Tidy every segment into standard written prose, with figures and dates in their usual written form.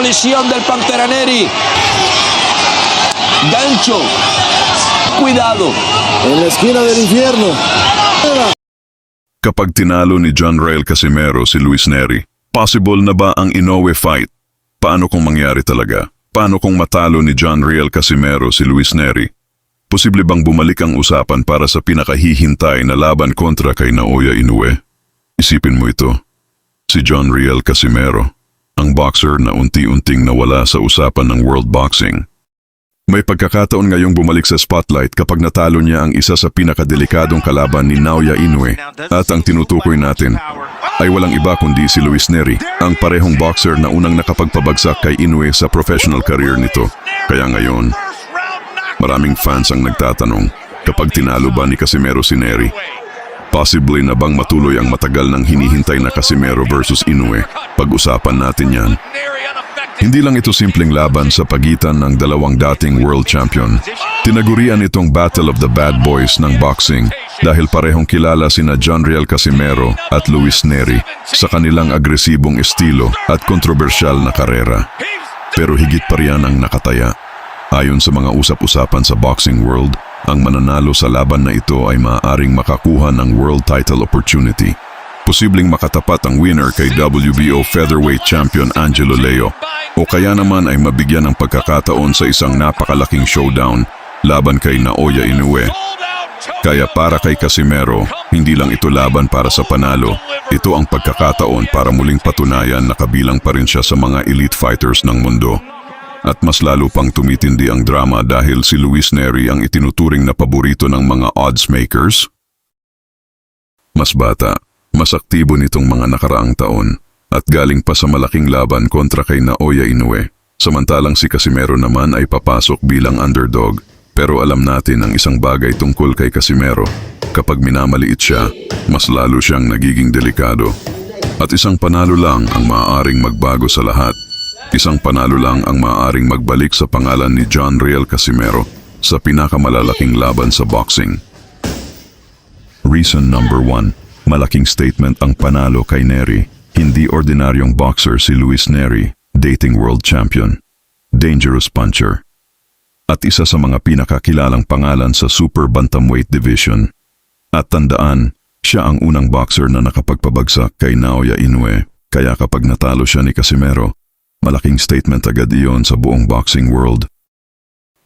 colisión del Pantera Neri. Gancho. Cuidado. En la esquina del infierno. Kapag tinalo ni John Rael Casimero si Luis Neri, possible na ba ang Inoue fight? Paano kung mangyari talaga? Paano kung matalo ni John Rael Casimero si Luis Neri? Posible bang bumalik ang usapan para sa pinakahihintay na laban kontra kay Naoya Inoue? Isipin mo ito. Si John Rael Casimero, ang boxer na unti-unting nawala sa usapan ng world boxing. May pagkakataon ngayong bumalik sa spotlight kapag natalo niya ang isa sa pinakadelikadong kalaban ni Naoya Inoue. At ang tinutukoy natin ay walang iba kundi si Luis Neri, ang parehong boxer na unang nakapagpabagsak kay Inoue sa professional career nito. Kaya ngayon, maraming fans ang nagtatanong, kapag tinalo ba ni Casimero si Neri? Possibly na bang matuloy ang matagal ng hinihintay na Casimero versus Inoue? Pag-usapan natin yan. Hindi lang ito simpleng laban sa pagitan ng dalawang dating world champion. Tinagurian itong Battle of the Bad Boys ng boxing dahil parehong kilala sina John Rael Casimero at Luis Neri sa kanilang agresibong estilo at kontrobersyal na karera. Pero higit pa riyan ang nakataya. Ayon sa mga usap-usapan sa boxing world, ang mananalo sa laban na ito ay maaaring makakuha ng world title opportunity. Posibleng makatapat ang winner kay WBO featherweight champion Angelo Leo o kaya naman ay mabigyan ng pagkakataon sa isang napakalaking showdown laban kay Naoya Inoue. Kaya para kay Casimero, hindi lang ito laban para sa panalo, ito ang pagkakataon para muling patunayan na kabilang pa rin siya sa mga elite fighters ng mundo. At mas lalo pang tumitindi ang drama dahil si Luis Neri ang itinuturing na paborito ng mga odds makers. Mas bata, mas aktibo nitong mga nakaraang taon at galing pa sa malaking laban kontra kay Naoya Inoue. Samantalang si Casimero naman ay papasok bilang underdog. Pero alam natin ang isang bagay tungkol kay Casimero. Kapag minamaliit siya, mas lalo siyang nagiging delikado. At isang panalo lang ang maaaring magbago sa lahat. Isang panalo lang ang maaaring magbalik sa pangalan ni John Rael Casimero sa pinakamalalaking laban sa boxing. Reason number 1. Malaking statement ang panalo kay Neri. Hindi ordinaryong boxer si Luis Neri, dating world champion. Dangerous puncher. At isa sa mga pinakakilalang pangalan sa super bantamweight division. At tandaan, siya ang unang boxer na nakapagpabagsak kay Naoya Inoue. Kaya kapag natalo siya ni Casimero, malaking statement agad iyon sa buong boxing world.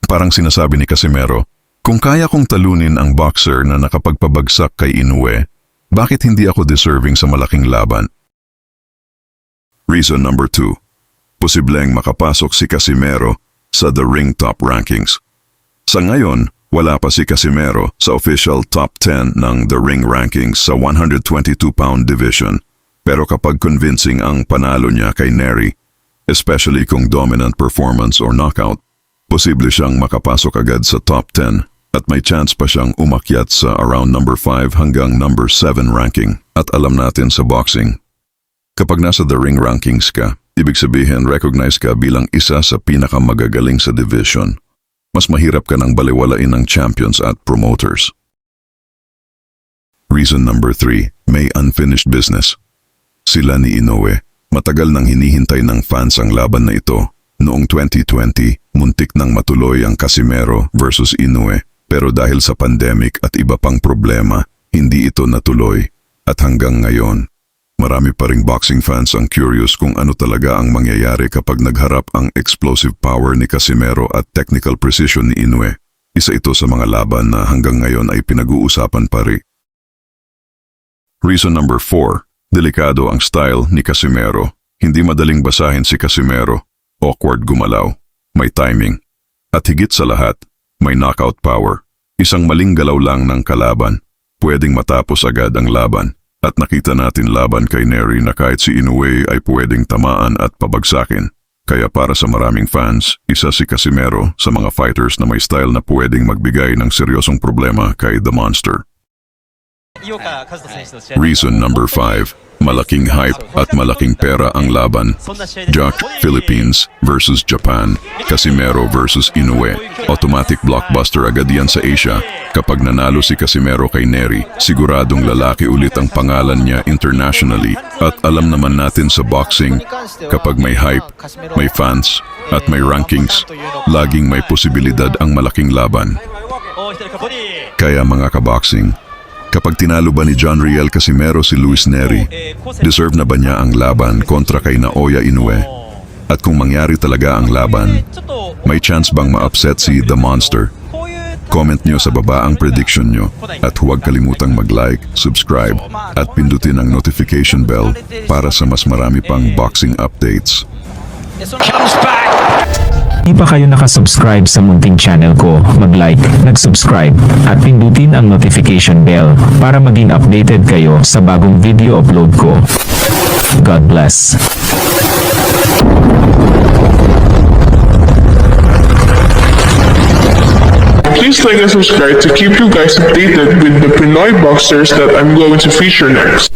Parang sinasabi ni Casimero, kung kaya kong talunin ang boxer na nakapagpabagsak kay Inoue, bakit hindi ako deserving sa malaking laban? Reason number 2. Posibleng makapasok si Casimero sa The Ring Top Rankings. Sa ngayon, wala pa si Casimero sa official top 10 ng The Ring Rankings sa 122-pound division. Pero kapag convincing ang panalo niya kay Neri, especially kung dominant performance or knockout, posible siyang makapasok agad sa top 10 at may chance pa siyang umakyat sa around number 5 hanggang number 7 ranking. At alam natin sa boxing, kapag nasa The Ring Rankings ka, ibig sabihin recognize ka bilang isa sa pinakamagagaling sa division. Mas mahirap ka nang baliwalain ng champions at promoters. Reason number 3, may unfinished business. Sila ni Inoue, matagal nang hinihintay ng fans ang laban na ito. Noong 2020, muntik nang matuloy ang Casimero versus Inoue. Pero dahil sa pandemic at iba pang problema, hindi ito natuloy. At hanggang ngayon, marami pa ring boxing fans ang curious kung ano talaga ang mangyayari kapag nagharap ang explosive power ni Casimero at technical precision ni Inoue. Isa ito sa mga laban na hanggang ngayon ay pinag-uusapan pa rin. Reason number 4. Delikado ang style ni Casimero. Hindi madaling basahin si Casimero. Awkward gumalaw. May timing. At higit sa lahat, may knockout power. Isang maling galaw lang ng kalaban. Pwedeng matapos agad ang laban. At nakita natin laban kay Neri na kahit si Inoue ay pwedeng tamaan at pabagsakin. Kaya para sa maraming fans, isa si Casimero sa mga fighters na may style na pwedeng magbigay ng seryosong problema kay The Monster. Reason number 5. Malaking hype at malaking pera ang laban. Jack, Philippines versus Japan. Casimero versus Inoue. Automatic blockbuster agad yan sa Asia. Kapag nanalo si Casimero kay Neri, siguradong lalaki ulit ang pangalan niya internationally. At alam naman natin sa boxing, kapag may hype, may fans, at may rankings, laging may posibilidad ang malaking laban. Kaya mga kaboxing, kapag tinalo ba ni John Riel Casimero si Luis Neri, deserve na ba niya ang laban kontra kay Naoya Inoue? At kung mangyari talaga ang laban, may chance bang ma-upset si The Monster? Comment nyo sa baba ang prediction nyo at huwag kalimutang mag-like, subscribe at pindutin ang notification bell para sa mas marami pang boxing updates. Comes back. Di pa kayo nakasubscribe sa munting channel ko, mag-like, nag-subscribe, at pindutin ang notification bell para maging updated kayo sa bagong video upload ko. God bless. Please like and subscribe to keep you guys updated with the Pinoy boxers that I'm going to feature next.